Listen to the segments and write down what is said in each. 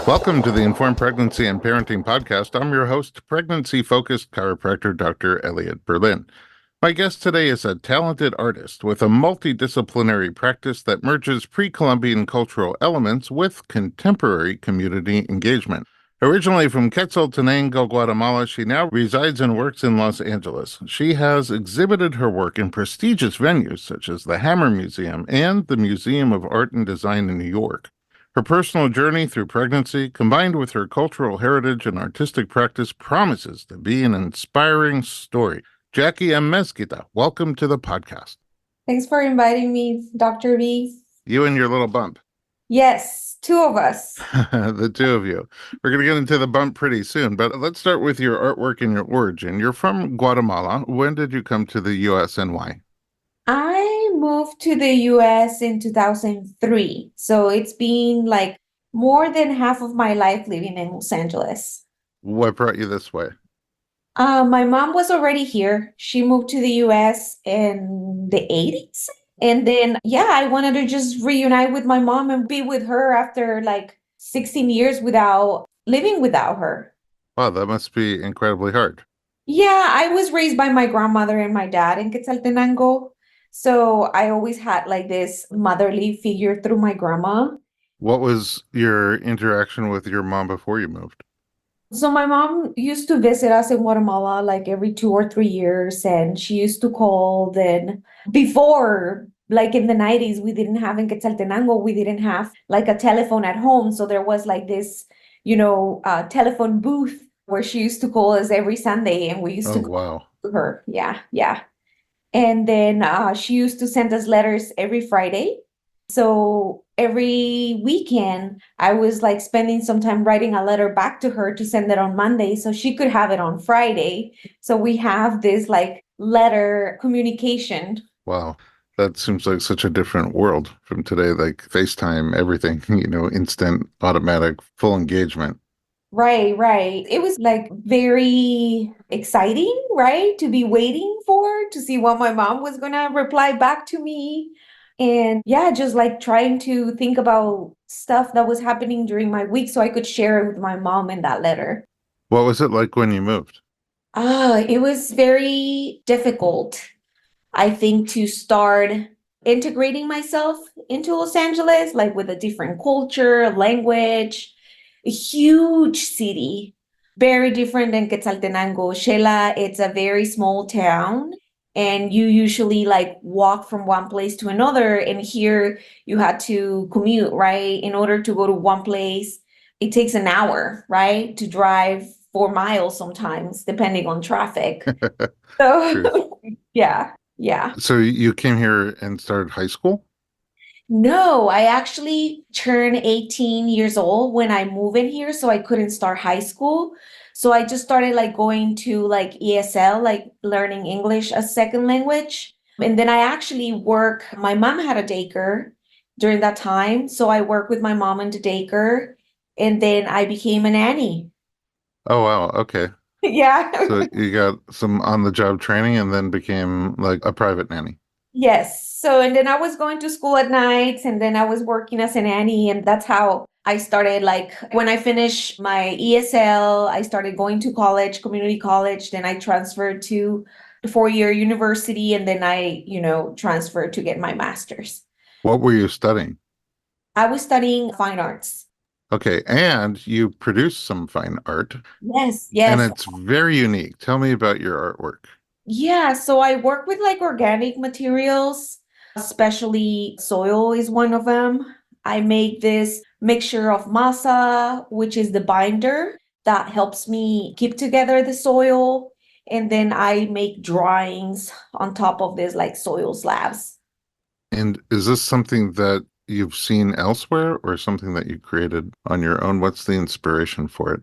Welcome to the Informed Pregnancy and Parenting Podcast. I'm your host, pregnancy-focused chiropractor Dr. Elliot Berlin. My guest today is a talented artist with a multidisciplinary practice that merges pre-Colombian cultural elements with contemporary community engagement. Originally from Quetzaltenango, Guatemala, she now resides and works in Los Angeles. She has exhibited her work in prestigious venues such as the Hammer Museum and the Museum of Art and Design in New York. Her personal journey through pregnancy, combined with her cultural heritage and artistic practice, promises to be an inspiring story. Jackie Amézquita, welcome to the podcast. Thanks for inviting me, Dr. B. You and your little bump. Yes, two of us. The two of you. We're going to get into the bump pretty soon, but let's start with your artwork and your origin. You're from Guatemala. When did you come to the U.S. and why? I moved to the US in 2003. So it's been like more than half of my life living in Los Angeles. What brought you this way? My mom was already here. She moved to the US in the 80s. And then, I wanted to just reunite with my mom and be with her after like 16 years without living without her. Wow, that must be incredibly hard. Yeah, I was raised by my grandmother and my dad in Quetzaltenango. So I always had like this motherly figure through my grandma. What was your interaction with your mom before you moved? So my mom used to visit us in Guatemala like every 2 or 3 years, and she used to call. Then before, like in the 90s, we didn't have in Quetzaltenango, we didn't have like a telephone at home. So there was like this, telephone booth where she used to call us every Sunday, and we used to wow. call her. Yeah. And then she used to send us letters every Friday. So every weekend, I was like spending some time writing a letter back to her to send it on Monday so she could have it on Friday. So we have this like letter communication. Wow. That seems like such a different world from today, like FaceTime, everything, instant, automatic, full engagement. Right. It was like very exciting, right? To be waiting to see what my mom was going to reply back to me. And just like trying to think about stuff that was happening during my week so I could share it with my mom in that letter. What was it like when you moved? It was very difficult, I think, to start integrating myself into Los Angeles, like with a different culture, language. A huge city, very different than Quetzaltenango. Xela, it's a very small town, and you usually like walk from one place to another. And here you had to commute, right? In order to go to one place, it takes an hour, right? To drive 4 miles sometimes, depending on traffic. So, yeah. So you came here and started high school? No, I actually turned 18 years old when I moved in here, so I couldn't start high school. So I just started like going to like ESL, like learning English as second language. And then I actually my mom had a daycare during that time. So I worked with my mom in the daycare, and then I became a nanny. Oh, wow. Okay. Yeah. So you got some on-the-job training and then became like a private nanny. Yes. So, and then I was going to school at nights, and then I was working as a nanny. And that's how I started. Like when I finished my ESL, I started going to college, community college. Then I transferred to the 4-year university. And then I, transferred to get my master's. What were you studying? I was studying fine arts. Okay. And you produced some fine art. Yes. And it's very unique. Tell me about your artwork. Yeah, so I work with like organic materials, especially soil is one of them. I make this mixture of masa, which is the binder that helps me keep together the soil. And then I make drawings on top of this like soil slabs. And is this something that you've seen elsewhere or something that you created on your own? What's the inspiration for it?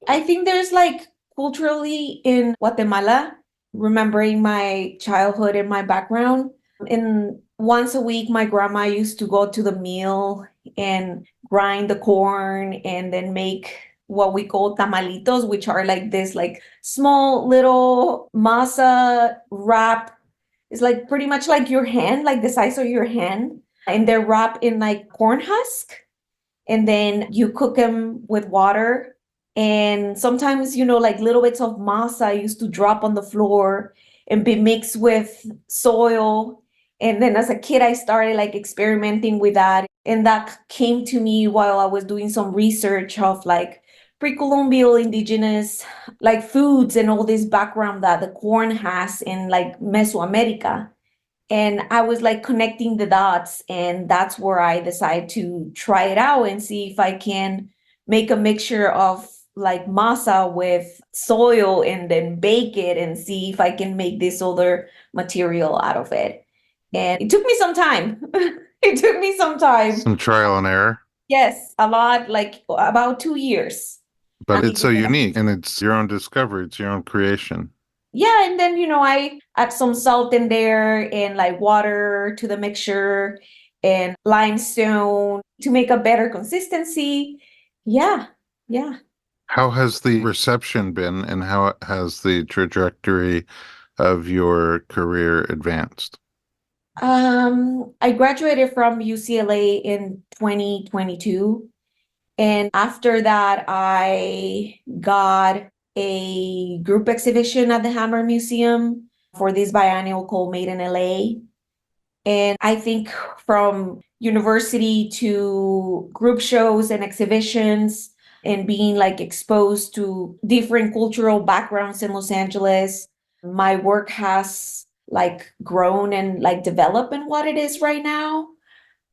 I think there's like culturally in Guatemala, remembering my childhood and my background. And once a week, my grandma used to go to the mill and grind the corn and then make what we call tamalitos, which are like this like small little masa wrap. It's like pretty much like your hand, like the size of your hand. And they're wrapped in like corn husk. and then you cook them with water. And sometimes, like little bits of masa used to drop on the floor and be mixed with soil. And then as a kid, I started like experimenting with that. And that came to me while I was doing some research of like pre-Columbian indigenous like foods and all this background that the corn has in like Mesoamerica. And I was like connecting the dots, and that's where I decided to try it out and see if I can make a mixture of like masa with soil and then bake it and see if I can make this other material out of it. And it took me some time. It took me some time. Some trial and error, Yes, a lot, like about 2 years. but it's so unique and it's your own discovery. It's your own creation. Yeah, and then I add some salt in there and like water to the mixture and limestone to make a better consistency. Yeah, yeah. How has the reception been and how has the trajectory of your career advanced? I graduated from UCLA in 2022. And after that, I got a group exhibition at the Hammer Museum for this biennial called Made in LA. And I think from university to group shows and exhibitions and being like exposed to different cultural backgrounds in Los Angeles, my work has like grown and like developed in what it is right now.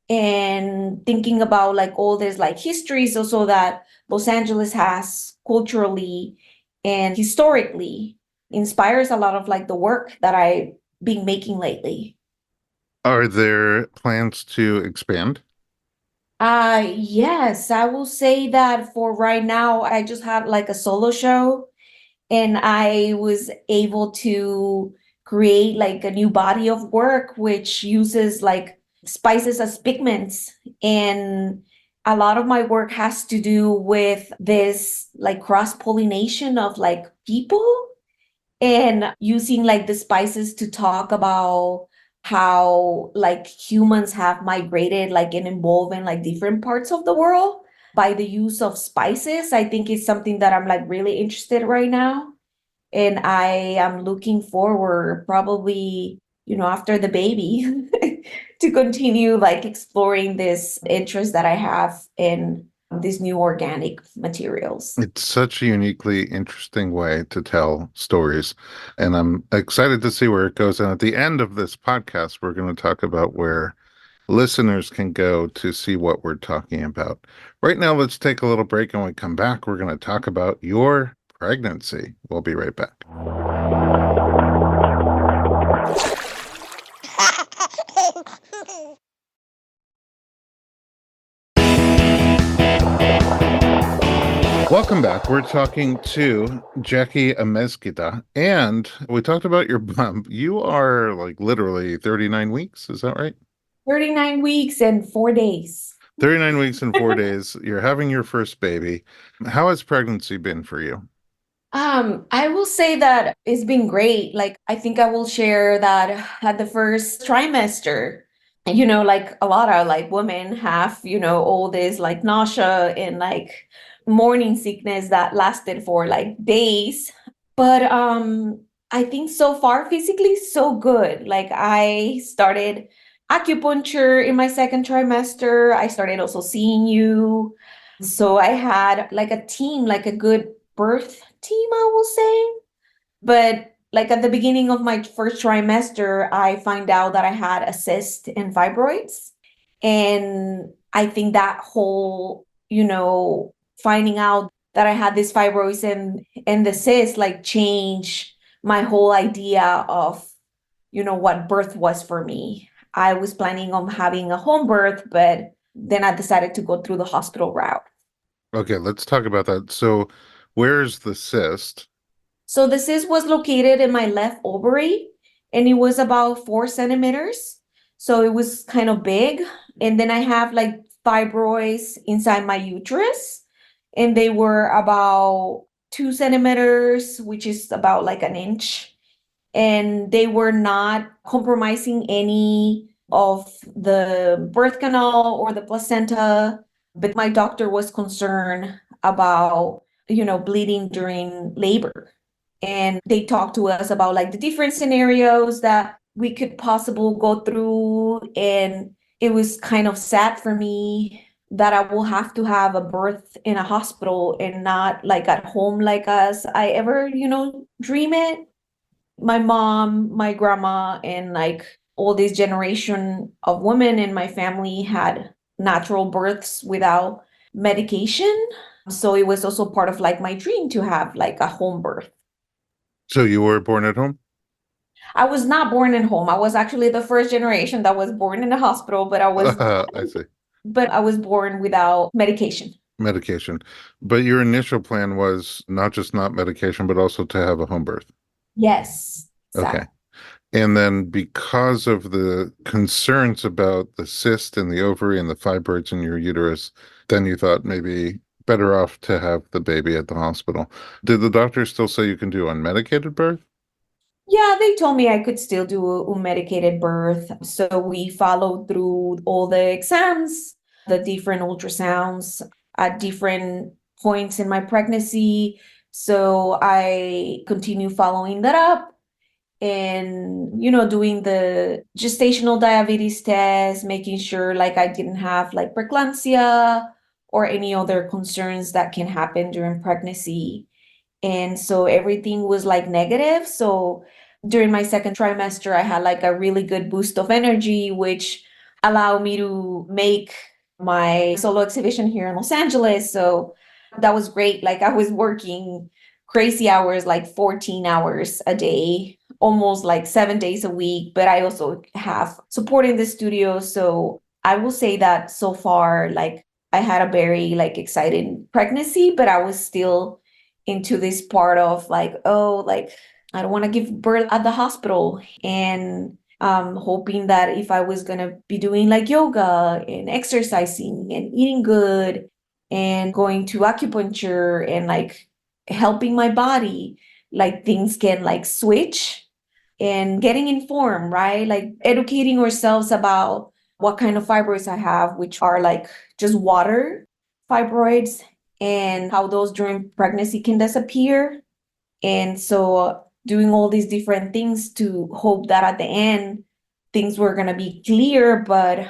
And thinking about like all this like histories also that Los Angeles has culturally and historically inspires a lot of like the work that I've been making lately. Are there plans to expand? Yes, I will say that for right now, I just have like a solo show, and I was able to create like a new body of work which uses like spices as pigments. And a lot of my work has to do with this like cross-pollination of like people and using like the spices to talk about how like humans have migrated like and evolved in like different parts of the world by the use of spices. I think it's something that I'm like really interested right now. And I am looking forward probably, after the baby to continue like exploring this interest that I have in these new organic materials. It's such a uniquely interesting way to tell stories, and I'm excited to see where it goes. And at the end of this podcast, we're going to talk about where listeners can go to see what we're talking about. Right now, let's take a little break, and when we come back, we're going to talk about your pregnancy. We'll be right back. Welcome back. We're talking to Jackie Amézquita, and we talked about your bump. You are like literally 39 weeks. Is that right? 39 weeks and 4 days. 39 weeks and 4 days. You're having your first baby. How has pregnancy been for you? I will say that it's been great. Like, I think I will share that at the first trimester, like a lot of like women have, all this like nausea and like morning sickness that lasted for like days. But I think so far physically so good. Like I started acupuncture in my second trimester. I started also seeing you. So I had like a team, like a good birth team, I will say. But like at the beginning of my first trimester, I find out that I had a cyst and fibroids. And I think that whole, finding out that I had this fibroids and the cyst like changed my whole idea of, what birth was for me. I was planning on having a home birth, but then I decided to go through the hospital route. Okay, let's talk about that. So, where's the cyst? So the cyst was located in my left ovary, and it was about 4 centimeters. So it was kind of big. And then I have like fibroids inside my uterus, and they were about 2 centimeters, which is about like an inch. And they were not compromising any of the birth canal or the placenta. But my doctor was concerned about, bleeding during labor. And they talked to us about like the different scenarios that we could possibly go through. And it was kind of sad for me that I will have to have a birth in a hospital and not like at home like us I ever, dream it. My mom, my grandma, and like all this generation of women in my family had natural births without medication. So it was also part of like my dream to have like a home birth. So you were born at home? I was not born at home. I was actually the first generation that was born in a hospital, I see. but I was born without medication. Medication. But your initial plan was not just not medication, but also to have a home birth. Yes, Okay. exactly. And then because of the concerns about the cyst in the ovary and the fibroids in your uterus, then you thought maybe better off to have the baby at the hospital. Did the doctor still say you can do unmedicated birth? Yeah, they told me I could still do a medicated birth. So we followed through all the exams, the different ultrasounds at different points in my pregnancy. So I continue following that up and, doing the gestational diabetes test, making sure like I didn't have like preeclampsia or any other concerns that can happen during pregnancy. And so everything was like negative. So during my second trimester, I had like a really good boost of energy, which allowed me to make my solo exhibition here in Los Angeles. So that was great. Like I was working crazy hours, like 14 hours a day, almost like 7 days a week. But I also have support in the studio. So I will say that so far, like I had a very like exciting pregnancy, but I was still into this part of like, oh, like I don't want to give birth at the hospital. And hoping that if I was going to be doing like yoga and exercising and eating good and going to acupuncture and like helping my body, like things can like switch and getting informed, right? Like educating ourselves about what kind of fibroids I have, which are like just water fibroids and how those during pregnancy can disappear. And so doing all these different things to hope that at the end things were going to be clear, but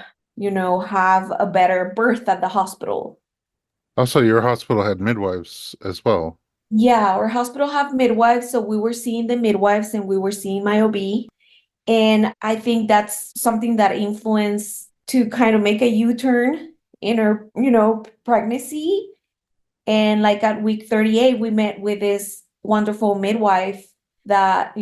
have a better birth at the hospital. Also, your hospital had midwives as well. Yeah, our hospital have midwives, so we were seeing the midwives and we were seeing my OB. And I think that's something that influenced to kind of make a U-turn in her, pregnancy. And like at week 38, we met with this wonderful midwife that,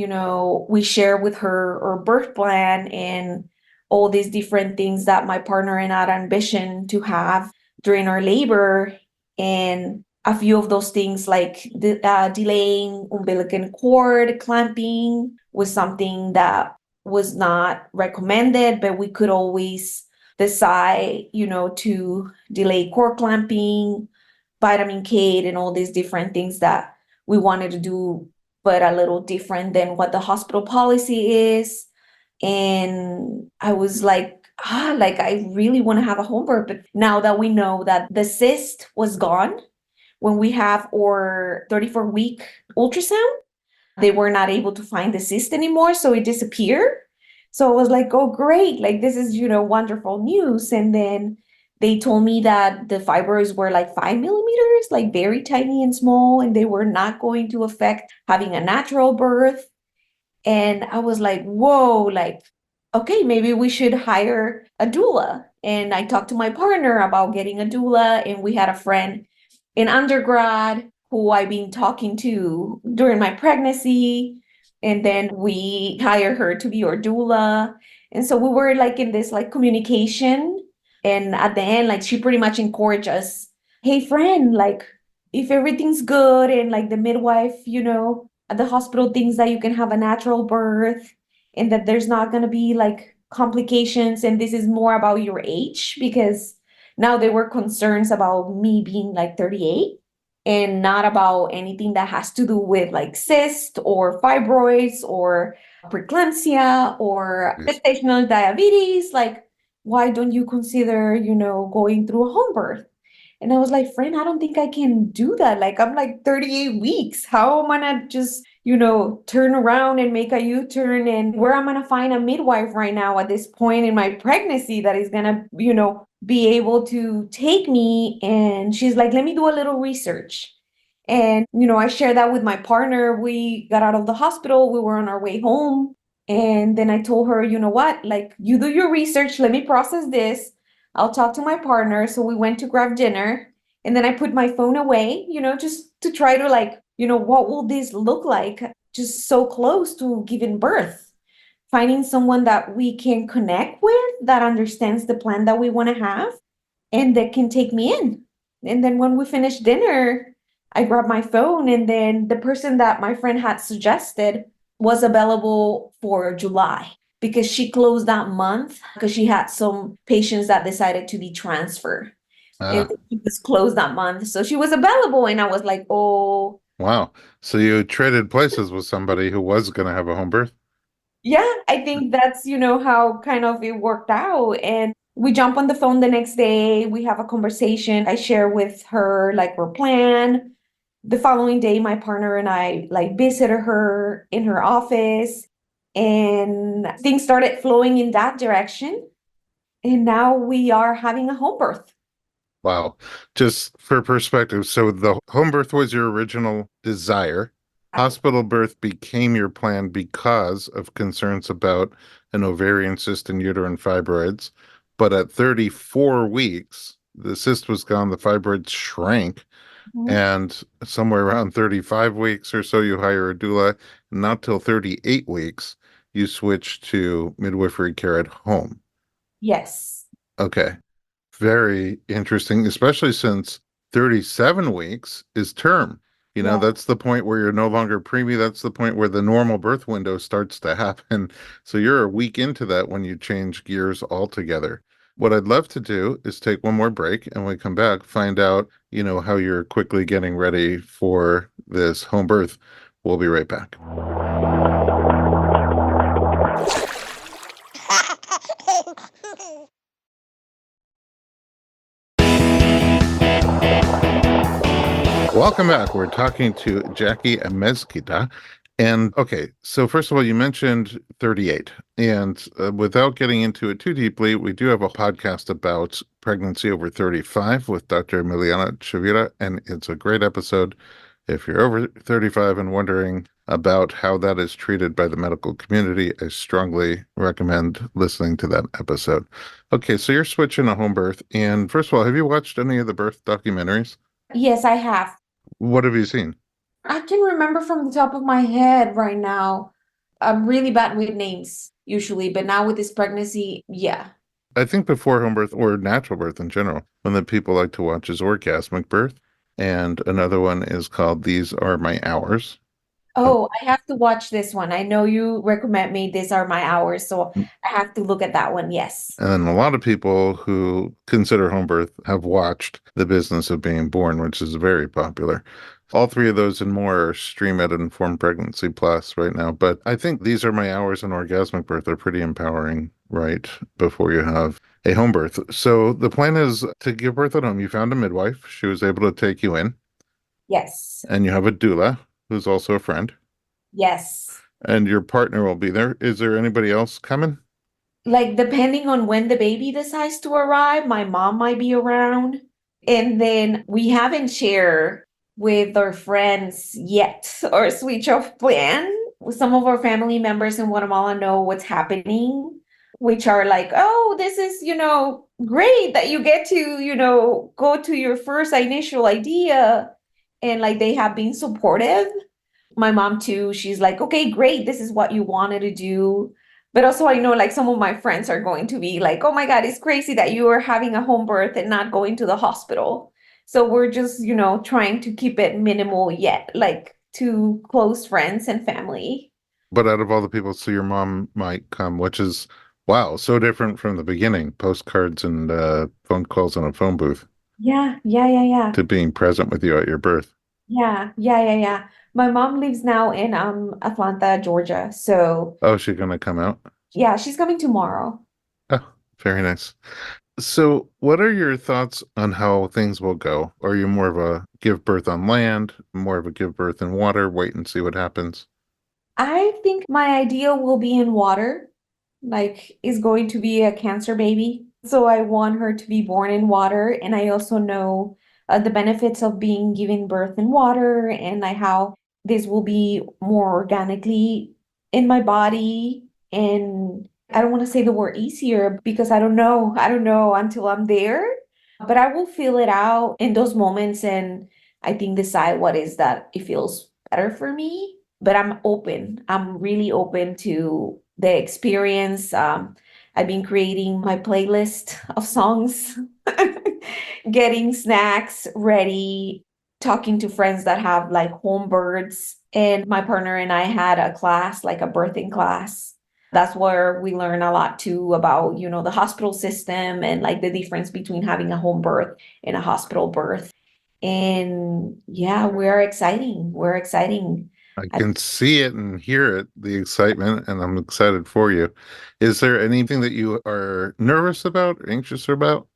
we share with her our birth plan and all these different things that my partner and I had ambition to have during our labor. And a few of those things like delaying umbilical cord clamping was something that was not recommended, but we could always decide, to delay cord clamping, vitamin K, and all these different things that we wanted to do, but a little different than what the hospital policy is. And I was like, like I really want to have a home birth. But now that we know that the cyst was gone when we have our 34-week ultrasound, they were not able to find the cyst anymore, so it disappeared. So I was like, oh great, like this is wonderful news. And then they told me that the fibroids were like 5 millimeters, like very tiny and small, and they were not going to affect having a natural birth. And I was like, whoa, like, okay, maybe we should hire a doula. And I talked to my partner about getting a doula, and we had a friend in undergrad who I've been talking to during my pregnancy. And then we hired her to be our doula. And so we were like in this like communication. And at the end, like she pretty much encouraged us, hey friend, like if everything's good and like the midwife, at the hospital thinks that you can have a natural birth and that there's not going to be like complications. And this is more about your age because now there were concerns about me being like 38 and not about anything that has to do with like cyst or fibroids or preeclampsia or Yes. gestational diabetes. Like, why don't you consider, going through a home birth? And I was like, friend, I don't think I can do that. Like, I'm like 38 weeks. How am I gonna just, turn around and make a U-turn? And where am I gonna find a midwife right now at this point in my pregnancy that is gonna, be able to take me? And she's like, let me do a little research. And, I shared that with my partner. We got out of the hospital. We were on our way home. And then I told her, you know what? Like, you do your research. Let me process this. I'll talk to my partner. So we went to grab dinner. And then I put my phone away, just to try to, like, what will this look like? Just so close to giving birth. Finding someone that we can connect with, that understands the plan that we want to have, and that can take me in. And then when we finished dinner, I grabbed my phone, and then the person that my friend had suggested was available for July because she closed that month because she had some patients that decided to be transferred. And Ah, she was closed that month. So she was available, and I was like, oh, wow. So you traded places with somebody who was going to have a home birth? yeah, I think that's, how kind of it worked out. And we jump on the phone the next day. We have a conversation. I share with her like our plan. The following day, my partner and I like visited her in her office, and things started flowing in that direction. And now we are having a home birth. Wow. Just for perspective, so the home birth was your original desire. Hospital birth became your plan because of concerns about an ovarian cyst and uterine fibroids. But at 34 weeks, the cyst was gone, the fibroids shrank, Mhm. and somewhere around 35 weeks or so, you hire a doula. Not till 38 weeks, you switch to midwifery care at home. Yes. Okay. Very interesting, especially since 37 weeks is term. Yeah. That's the point where you're no longer preemie. That's the point where the normal birth window starts to happen. So you're a week into that when you change gears altogether. What I'd love to do is take one more break and when we come back, find out, how you're quickly getting ready for this home birth. We'll be right back. Welcome back. We're talking to Jackie Amézquita. And okay, so first of all, you mentioned 38. And without getting into it too deeply, we do have a podcast about pregnancy over 35 with Dr. Emiliana Chavira. And it's a great episode. If you're over 35 and wondering about how that is treated by the medical community, I strongly recommend listening to that episode. Okay, so you're switching a home birth. And first of all, have you watched any of the birth documentaries? Yes, I have. What have you seen? I can remember from the top of my head right now. I'm really bad with names usually, but now with this pregnancy, yeah. I think before home birth or natural birth in general, one that people like to watch is orgasmic birth. And another one is called These Are My Hours. Um, Oh, I have to watch this one. I know you recommend me. These are my hours, so I have to look at that one. Yes. And then a lot of people who consider home birth have watched The Business of Being Born, which is very popular. All three of those and more are stream at Informed Pregnancy Plus right now. But I think These Are My Hours and Orgasmic Birth are pretty empowering right before you have a home birth. So the plan is to give birth at home. You found a midwife. She was able to take you in, Yes. and you have a doula who's also a friend, Yes. and your partner will be there. Is there anybody else coming? Like depending on when the baby decides to arrive, my mom might be around. And then we haven't shared with our friends yet our switch off plan. Some of our family members in Guatemala know what's happening, which are like, oh, this is, great that you get to, go to your first initial idea. And like they have been supportive. My mom too, she's like, okay, great, this is what you wanted to do. But also I know like some of my friends are going to be like, oh my God, it's crazy that you are having a home birth and not going to the hospital. So we're just, trying to keep it minimal yet, like to close friends and family. But out of all the people, so your mom might come, which is, wow, so different from the beginning, postcards and phone calls in a phone booth Yeah, yeah, yeah, yeah. to being present with you at your birth. Yeah, yeah, yeah, yeah. My mom lives now in Atlanta, Georgia. So Oh, she's gonna come out? yeah, she's coming tomorrow. Oh, very nice. So, what are your thoughts on how things will go? Are you more of a give birth on land, more of a give birth in water, wait and see what happens? I think my ideal will be in water, like is going to be a cancer baby. So I want her to be born in water. And I also know the benefits of being given birth in water and like how this will be more organically in my body. And I don't want to say the word easier because I don't know. I don't know until I'm there, but I will feel it out in those moments and I think decide what is that it feels better for me. But I'm open. I'm really open to the experience. I've been creating my playlist of songs, getting snacks ready, talking to friends that have like home births. And my partner and I had a class, like a birthing class. That's where we learn a lot too about, the hospital system and like the difference between having a home birth and a hospital birth. And yeah, we're exciting. We're exciting. I can see it and hear it, the excitement, and I'm excited for you. Is there anything that you are nervous about, anxious about?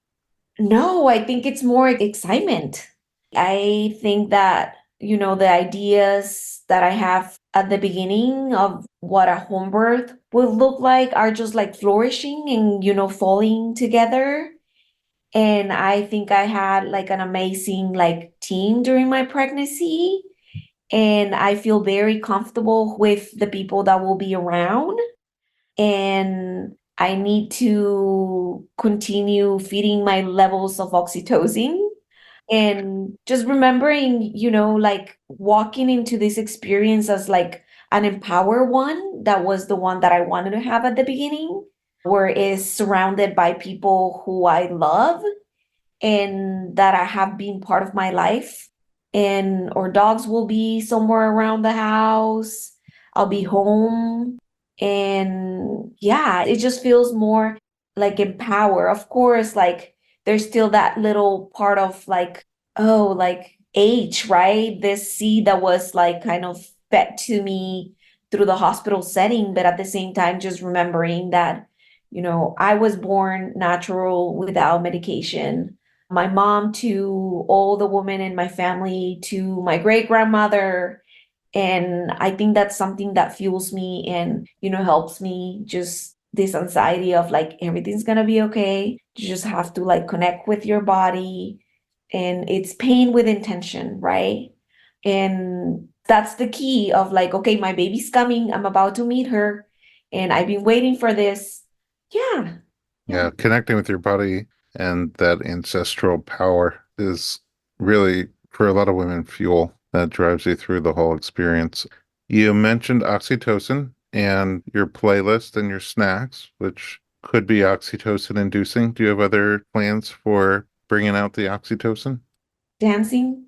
No, I think it's more excitement. I think that, the ideas that I have at the beginning of what a home birth will look like are just like flourishing and, falling together. And I think I had like an amazing like team during my pregnancy. And I feel very comfortable with the people that will be around. And I need to continue feeding my levels of oxytocin and just remembering, like walking into this experience as like an empowered one. That was the one that I wanted to have at the beginning, where it's surrounded by people who I love and that I have been part of my life. And our dogs will be somewhere around the house. I'll be home. And yeah, it just feels more like empower. Of course, like there's still that little part of like, oh, like age, right? This seed that was like kind of fed to me through the hospital setting, but at the same time, just remembering that, I was born natural without medication. My mom to all the women in my family to my great grandmother. And I think that's something that fuels me and, helps me just this anxiety of like everything's gonna be okay. You just have to like connect with your body and it's pain with intention, right? And that's the key of like, okay, my baby's coming, I'm about to meet her, and I've been waiting for this. Yeah. Yeah. Yeah, connecting with your body and that ancestral power is really, for a lot of women, fuel that drives you through the whole experience. You mentioned oxytocin and your playlist and your snacks, which could be oxytocin inducing. Do you have other plans for bringing out the oxytocin? Dancing.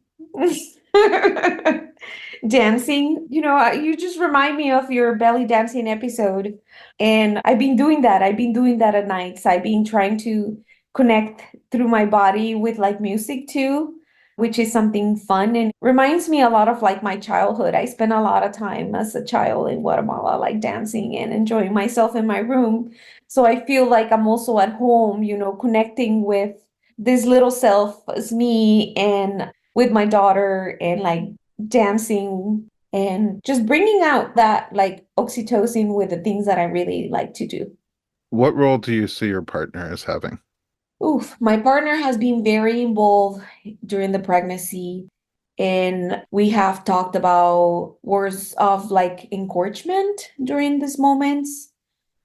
Dancing, you just remind me of your belly dancing episode. And I've been doing that. I've been doing that at nights. I've been trying to connect through my body with like music too, which is something fun and reminds me a lot of like my childhood. I spent a lot of time as a child in Guatemala, like dancing and enjoying myself in my room. So I feel like I'm also at home, connecting with this little self as me and with my daughter and like dancing and just bringing out that like oxytocin with the things that I really like to do. What role do you see your partner as having? Oof, my partner has been very involved during the pregnancy, and we have talked about words of like encouragement during these moments.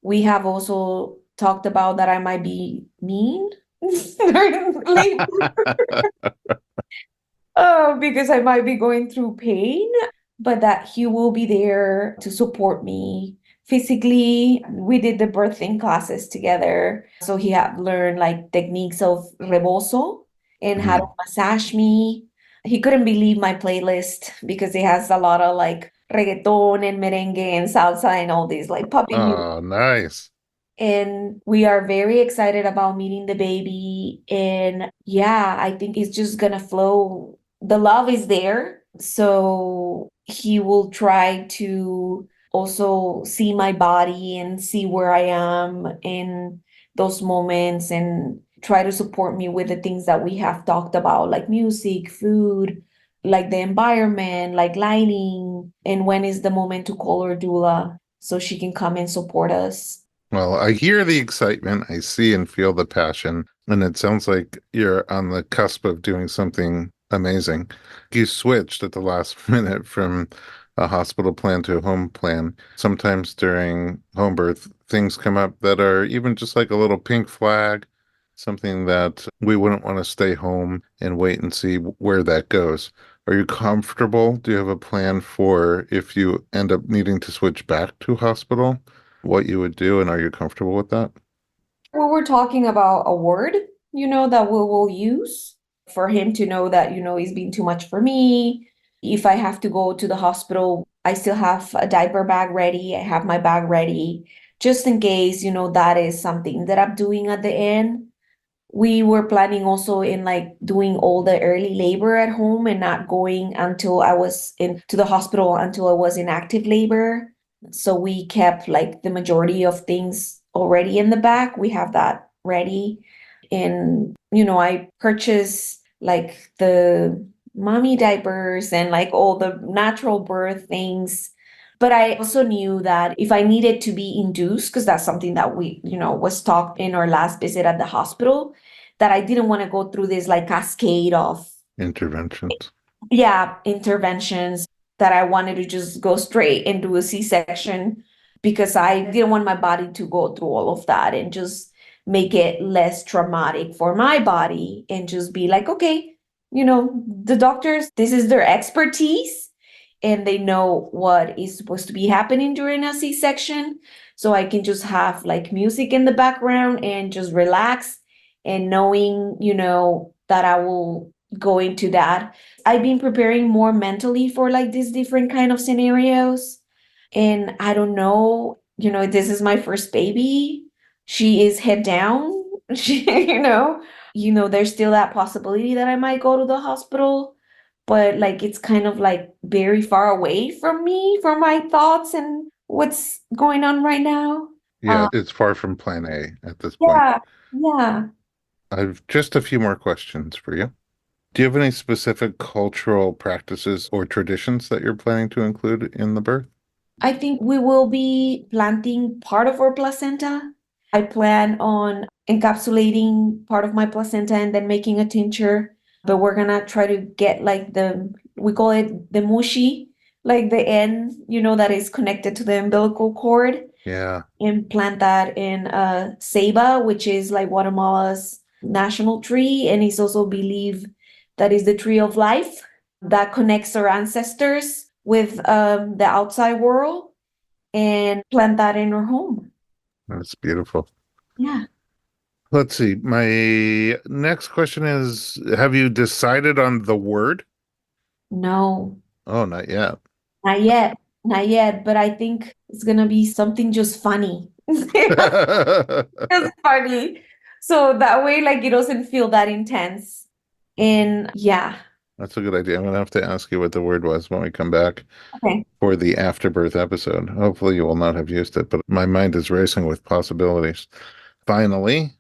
We have also talked about that I might be mean during labor. Oh, because I might be going through pain, but that he will be there to support me physically. We did the birthing classes together. So he had learned like techniques of rebozo and how to Mhm. massage me. He couldn't believe my playlist because it has a lot of like reggaeton and merengue and salsa and all these like popping music. Oh, nice. And we are very excited about meeting the baby. And yeah, I think it's just gonna flow. The love is there. So he will try to also see my body and see where I am in those moments. And try to support me with the things that we have talked about, like music, food, like the environment, like lighting, and when is the moment to call our doula so she can come and support us. Well, I hear the excitement, I see and feel the passion, and it sounds like you're on the cusp of doing something amazing. You switched at the last minute from a hospital plan to a home plan. Sometimes during home birth, things come up that are even just like a little pink flag, something that we wouldn't want to stay home and wait and see where that goes. Are you comfortable? Do you have a plan for if you end up needing to switch back to hospital? What you would do, and are you comfortable with that? Well, we're talking about a word, that we will use for him to know that, he's been too much for me. If I have to go to the hospital, I still have a diaper bag ready. I have my bag ready just in case, that is something that I'm doing at the end. We were planning also in like doing all the early labor at home and not going until I was into the hospital until I was in active labor. So we kept like the majority of things already in the back. We have that ready. And, I purchased like the mommy diapers and like all the natural birth things. But I also knew that if I needed to be induced, because that's something that we, was talked in our last visit at the hospital, that I didn't want to go through this like cascade of, Interventions. yeah, interventions, that I wanted to just go straight and do a C-section because I didn't want my body to go through all of that and just make it less traumatic for my body and just be like, okay, the doctors, this is their expertise and they know what is supposed to be happening during a C-section. So I can just have like music in the background and just relax and knowing, that I will go into that. I've been preparing more mentally for like these different kind of scenarios. And I don't know, this is my first baby. She is head down. She, there's still that possibility that I might go to the hospital, but like it's kind of like very far away from me, from my thoughts and what's going on right now. Yeah, it's far from plan A at this point. Yeah, yeah. I've just a few more questions for you. Do you have any specific cultural practices or traditions that you're planning to include in the birth? I think we will be planting part of our placenta. I plan on encapsulating part of my placenta and then making a tincture. But we're gonna try to get like we call it the mushi, like the end, that is connected to the umbilical cord, Yeah, and plant that in ceiba, which is like Guatemala's national tree, and it's also believed that is the tree of life that connects our ancestors with the outside world, and plant that in our home. that's beautiful. Yeah. Let's see. My next question is, have you decided on the word? No, Oh, not yet. not yet. Not yet, but I think it's gonna be something just funny. Just funny. So that way, like it doesn't feel that intense. And yeah. That's a good idea. I'm gonna have to ask you what the word was when we come back Okay. for the afterbirth episode. Hopefully you will not have used it, but my mind is racing with possibilities. Finally,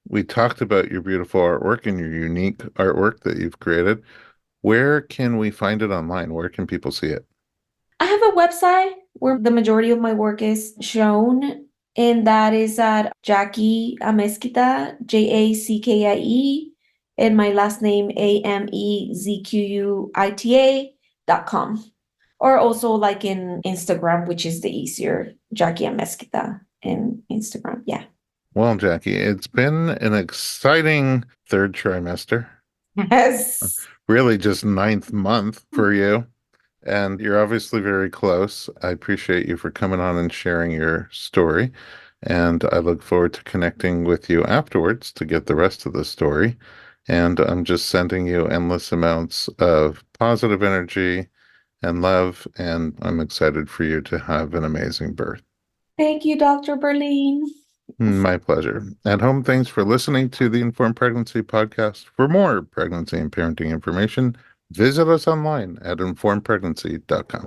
we talked about your beautiful artwork and your unique artwork that you've created. Where can we find it online? Where can people see it? I have a website where the majority of my work is shown, and that is at Jackie Amézquita, Jackie, and my last name Amezquita.com. Or also like in Instagram, which is the easier, Jackie Amézquita in Instagram. Yeah. Well, Jackie, it's been an exciting third trimester, Yes. really just ninth month for you. And you're obviously very close. I appreciate you for coming on and sharing your story. And I look forward to connecting with you afterwards to get the rest of the story. And I'm just sending you endless amounts of positive energy and love. And I'm excited for you to have an amazing birth. Thank you, Dr. Berlin. My pleasure. At home, thanks for listening to the Informed Pregnancy Podcast. For more pregnancy and parenting information, visit us online at informedpregnancy.com.